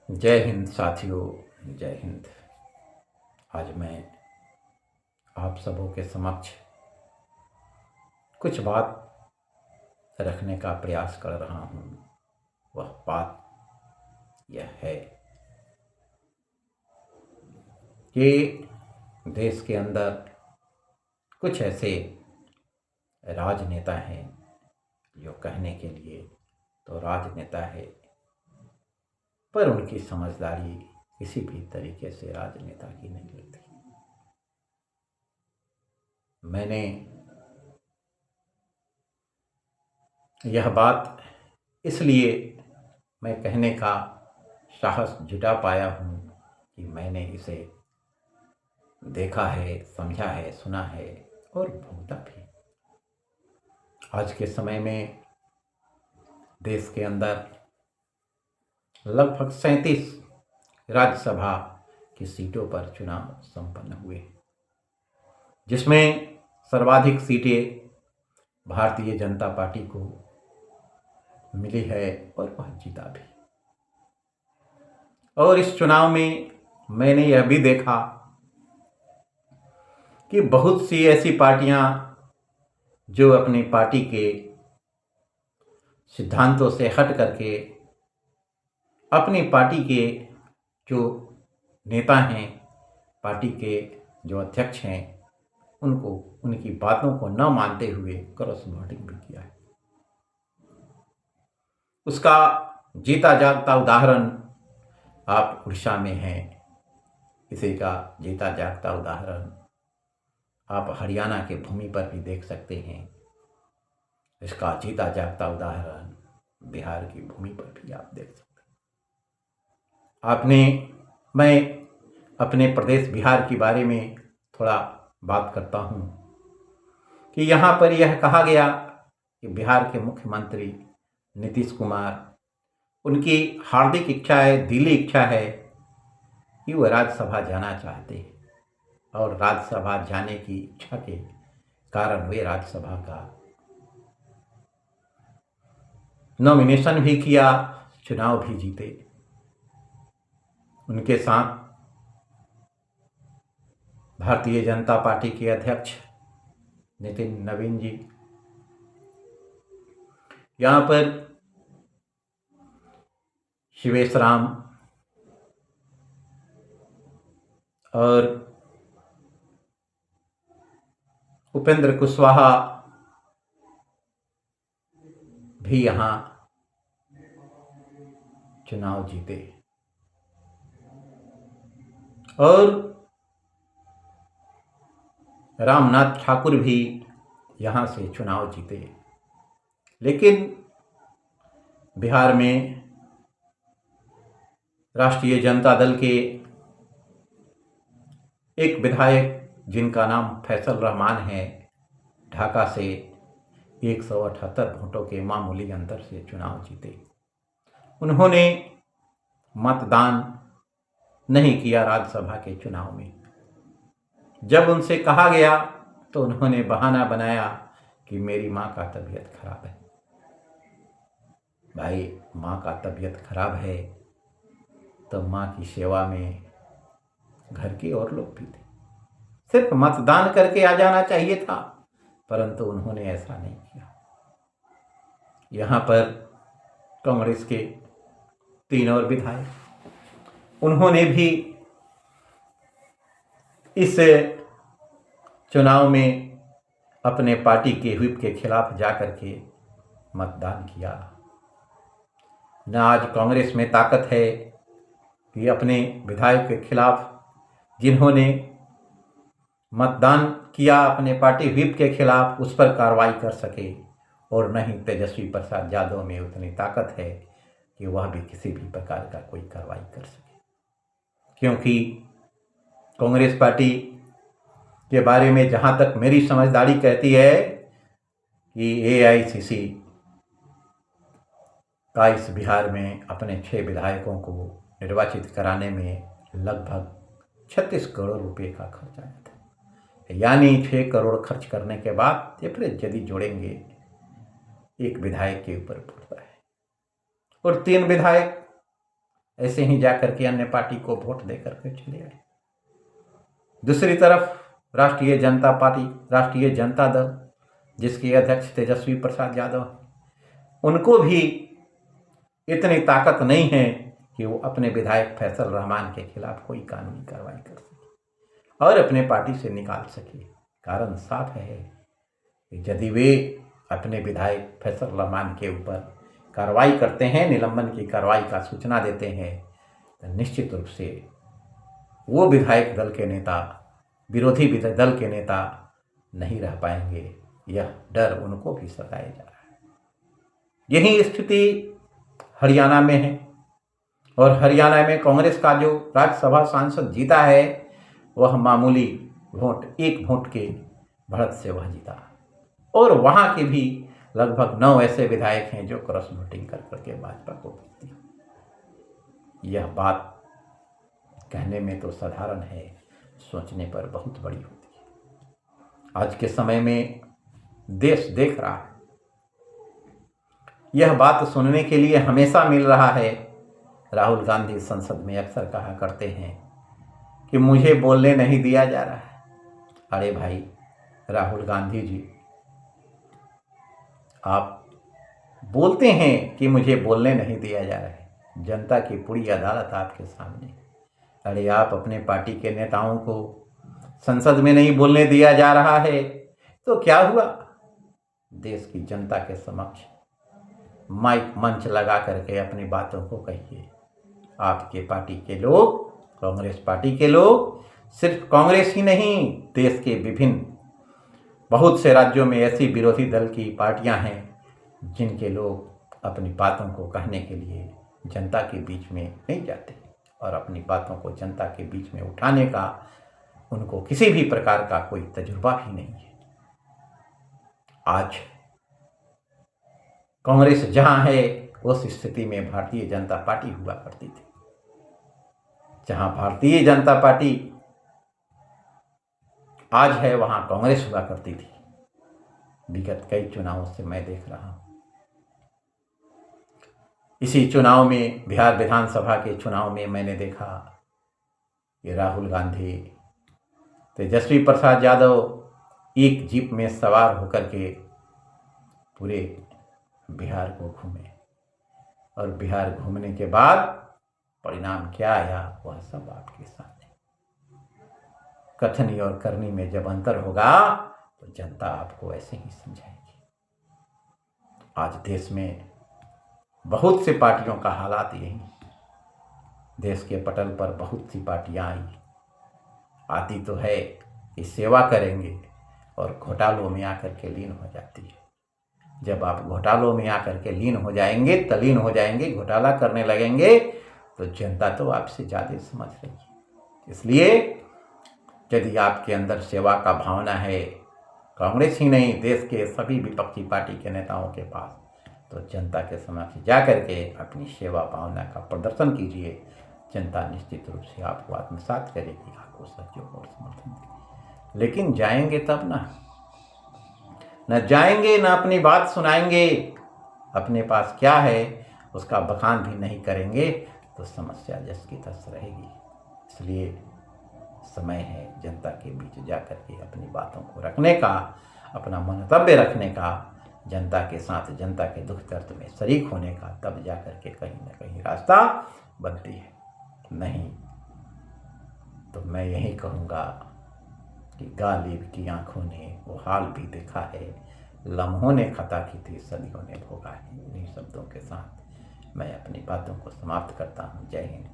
जय हिंद साथियों, जय हिंद। आज मैं आप सबों के समक्ष कुछ बात रखने का प्रयास कर रहा हूँ। वह बात यह है कि देश के अंदर कुछ ऐसे राजनेता हैं जो कहने के लिए तो राजनेता है, पर उनकी समझदारी किसी भी तरीके से राजनेता की नहीं लगती। मैंने यह बात इसलिए मैं कहने का साहस जुटा पाया हूँ कि मैंने इसे देखा है, समझा है, सुना है और भुगता भी। आज के समय में देश के अंदर लगभग 37 राज्यसभा की सीटों पर चुनाव संपन्न हुए, जिसमें सर्वाधिक सीटें भारतीय जनता पार्टी को मिली है और वह जीता भी। और इस चुनाव में मैंने यह भी देखा कि बहुत सी ऐसी पार्टियां जो अपनी पार्टी के सिद्धांतों से हट करके अपनी पार्टी के जो नेता हैं, पार्टी के जो अध्यक्ष हैं, उनको उनकी बातों को न मानते हुए क्रॉस वोटिंग भी किया है। उसका जीता जागता उदाहरण आप उड़ीसा में हैं, इसी का जीता जागता उदाहरण आप हरियाणा के भूमि पर भी देख सकते हैं। इसका जीता जागता उदाहरण बिहार की भूमि पर भी आप देख सकते हैं। मैं अपने प्रदेश बिहार के बारे में थोड़ा बात करता हूँ कि यहाँ पर यह कहा गया कि बिहार के मुख्यमंत्री नीतीश कुमार, उनकी हार्दिक इच्छा है, दिली इच्छा है कि वह राज्यसभा जाना चाहते हैं और राज्यसभा जाने की इच्छा के कारण वे राज्यसभा का नॉमिनेशन भी किया, चुनाव भी जीते। उनके साथ भारतीय जनता पार्टी के अध्यक्ष नितिन नवीन जी, यहाँ पर शिवेश राम और उपेंद्र कुशवाहा भी यहाँ चुनाव जीते और रामनाथ ठाकुर भी यहाँ से चुनाव जीते। लेकिन बिहार में राष्ट्रीय जनता दल के एक विधायक जिनका नाम फैसल रहमान है, ढाका से 178 वोटों के मामूली अंतर से चुनाव जीते। उन्होंने मतदान नहीं किया राज्यसभा के चुनाव में। जब उनसे कहा गया तो उन्होंने बहाना बनाया कि मेरी माँ का तबीयत खराब है। भाई, माँ का तबीयत खराब है तो माँ की सेवा में घर के और लोग भी थे, सिर्फ मतदान करके आ जाना चाहिए था, परंतु उन्होंने ऐसा नहीं किया। यहाँ पर कांग्रेस के 3 और विधायक, उन्होंने भी इस चुनाव में अपने पार्टी के व्हिप के खिलाफ जाकर के मतदान किया। न आज कांग्रेस में ताकत है कि अपने विधायक के खिलाफ, जिन्होंने मतदान किया अपने पार्टी व्हिप के खिलाफ, उस पर कार्रवाई कर सके, और न ही तेजस्वी प्रसाद यादव में उतनी ताकत है कि वह भी किसी भी प्रकार का कोई कार्रवाई कर सके। क्योंकि कांग्रेस पार्टी के बारे में जहाँ तक मेरी समझदारी कहती है कि AICC का इस बिहार में अपने 6 विधायकों को निर्वाचित कराने में लगभग 36 करोड़ रुपए का खर्च आया था। यानी 6 करोड़ खर्च करने के बाद ये फिर यदि जोड़ेंगे एक विधायक के ऊपर पड़ता है, और 3 विधायक ऐसे ही जाकर के अन्य पार्टी को वोट दे करके चले आए। दूसरी तरफ राष्ट्रीय जनता पार्टी, राष्ट्रीय जनता दल, जिसके अध्यक्ष तेजस्वी प्रसाद यादव, उनको भी इतनी ताकत नहीं है कि वो अपने विधायक फैसल रहमान के खिलाफ कोई कानूनी कार्रवाई कर सके और अपने पार्टी से निकाल सके। कारण साफ है कि यदि वे अपने विधायक फैसल रहमान के ऊपर कार्रवाई करते हैं, निलंबन की कार्रवाई का सूचना देते हैं, तो निश्चित रूप से वो विधायक दल के नेता, विरोधी दल के नेता नहीं रह पाएंगे। यह डर उनको भी सताया जा रहा है। यही स्थिति हरियाणा में है और हरियाणा में कांग्रेस का जो राज्यसभा सांसद जीता है वह मामूली वोट, 1 वोट के बढ़त से वह जीता और वहाँ के भी लगभग 9 ऐसे विधायक हैं जो क्रॉस वोटिंग कर करके भाजपा को जीती। यह बात कहने में तो साधारण है, सोचने पर बहुत बड़ी होती है। आज के समय में देश देख रहा है। यह बात सुनने के लिए हमेशा मिल रहा है। राहुल गांधी संसद में अक्सर कहा करते हैं कि मुझे बोलने नहीं दिया जा रहा है। अरे भाई राहुल गांधी जी, आप बोलते हैं कि मुझे बोलने नहीं दिया जा रहा है, जनता की पूरी अदालत आपके सामने। अरे आप अपने पार्टी के नेताओं को संसद में नहीं बोलने दिया जा रहा है तो क्या हुआ? देश की जनता के समक्ष माइक मंच लगा करके अपनी बातों को कहिए। आपके पार्टी के लोग, कांग्रेस पार्टी के लोग, सिर्फ कांग्रेस ही नहीं, देश के विभिन्न बहुत से राज्यों में ऐसी विरोधी दल की पार्टियां हैं जिनके लोग अपनी बातों को कहने के लिए जनता के बीच में नहीं जाते और अपनी बातों को जनता के बीच में उठाने का उनको किसी भी प्रकार का कोई तजुर्बा भी नहीं है। आज कांग्रेस जहां है उस स्थिति में भारतीय जनता पार्टी हुआ करती थी। जहां भारतीय जनता पार्टी आज है वहां कांग्रेस हुआ करती थी। विगत कई चुनावों से मैं देख रहा हूं। इसी चुनाव में, बिहार विधानसभा के चुनाव में मैंने देखा कि राहुल गांधी, तेजस्वी प्रसाद यादव एक जीप में सवार होकर के पूरे बिहार को घूमे और बिहार घूमने के बाद परिणाम क्या आया वह सब आपके सामने। कथनी और करनी में जब अंतर होगा तो जनता आपको ऐसे ही समझाएगी। आज देश में बहुत सी पार्टियों का हालात यही। देश के पटल पर बहुत सी पार्टियां आती तो है कि सेवा करेंगे और घोटालों में आकर के लीन हो जाती है। जब आप घोटालों में आकर के लीन हो जाएंगे, तल्लीन हो जाएंगे, घोटाला करने लगेंगे तो जनता तो आपसे ज़्यादा समझ रही है। इसलिए यदि आपके अंदर सेवा का भावना है, कांग्रेस ही नहीं देश के सभी विपक्षी पार्टी के नेताओं के पास, तो जनता के समक्ष जा करके अपनी सेवा भावना का प्रदर्शन कीजिए। जनता निश्चित रूप से आपको आत्मसात करेगी, आपको सहयोग और समर्थन देगी। लेकिन जाएंगे तब न जाएंगे, न अपनी बात सुनाएंगे, अपने पास क्या है उसका बखान भी नहीं करेंगे तो समस्या जस की तस रहेगी। इसलिए समय है जनता के बीच जाकर के अपनी बातों को रखने का, अपना मंतव्य रखने का, जनता के साथ जनता के दुख दर्द में शरीक होने का। तब जाकर के कहीं ना कहीं रास्ता बनती है। नहीं तो मैं यही कहूँगा कि गालिब की आंखों ने वो हाल भी देखा है, लम्हों ने खता की थी, सदियों ने भोगा है। इन्हीं शब्दों के साथ मैं अपनी बातों को समाप्त करता हूँ। जय हिंद।